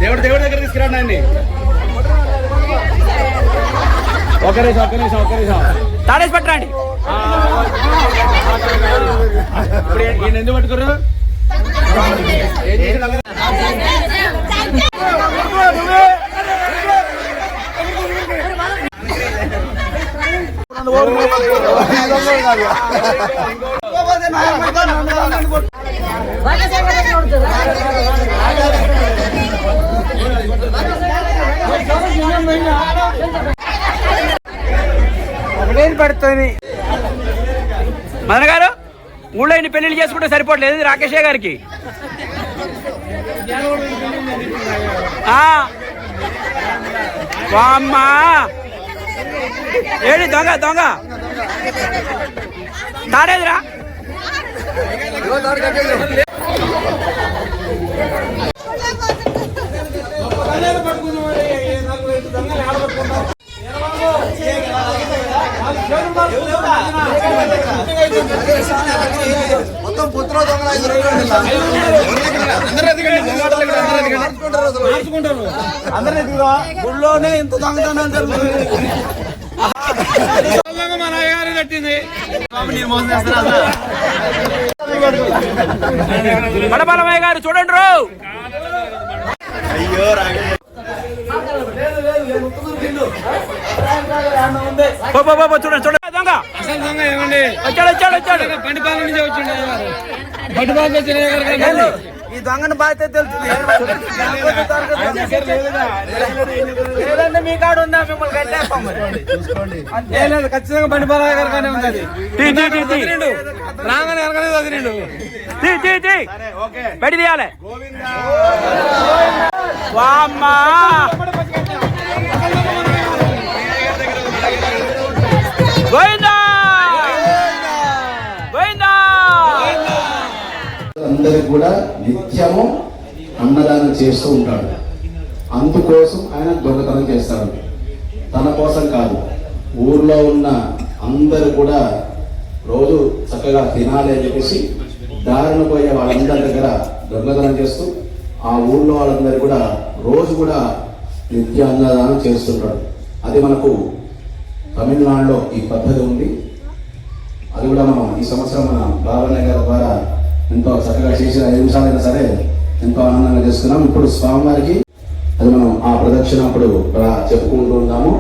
దేవుడి దగ్గర తీసుకురాండి. ఒక్క నిమిషం తాడేసి పట్టండి. ఇప్పుడు ఈయన ఎందుకు పట్టుకున్నారు? పడుతుంది మదన గారు. ఊళ్ళో ఇన్ని పెళ్లిళ్ళు చేసుకుంటే సరిపోవట్లేదు రాకేష్ గారికి. అమ్మా ఏడి దొంగ దొంగ తాడేదిరా. మొత్తం పుత్ర అందరూ గుళ్ళోనే ఇంత దొంగతనం జరుగుతుంది. మా నాయగారు కట్టింది. బడబలమయ్య గారు చూడండి రో. అయ్యో చూడండి చూడండి దొంగ. అసలు దొంగ ఏమండి? వచ్చాడు బండిపాల నుంచి వచ్చిండు. బండిపాలు వచ్చిన ఈ దొంగను బాధ్యత తెలుస్తుంది. మీ కాడు ఉందా? మిమ్మల్ని కట్టేస్తాం. లేదు ఖచ్చితంగా బండిపాల గారిగానే ఉంది. రాగానే ఎరగలేదు వదిలిండు. బయట తీయాలి. అందరికి కూడా నిత్యము అన్నదానం చేస్తూ ఉంటాడు. అందుకోసం ఆయన దొంగతనం చేస్తాడు. తన కోసం కాదు, ఊర్లో ఉన్న అందరూ కూడా రోజు చక్కగా తినాలి అని చెప్పేసి దారిన పోయే వాళ్ళందరి దగ్గర దొంగతనం చేస్తూ ఆ ఊర్లో వాళ్ళందరూ కూడా రోజు కూడా నిత్య అన్నదానం చేస్తుంటాడు. అది మనకు తమిళనాడులో ఈ పద్ధతి ఉంది. అది కూడా మనం ఈ సంవత్సరం మన బాబన్నయ్య గారి ద్వారా ఎంతో చక్కగా చేసిన 5 నిమిషాలైనా సరే ఎంతో ఆనందంగా చేస్తున్నాం. ఇప్పుడు స్వామివారికి అది మనం ఆ ప్రదక్షిణ అప్పుడు చెప్పుకుంటూ ఉన్నాము.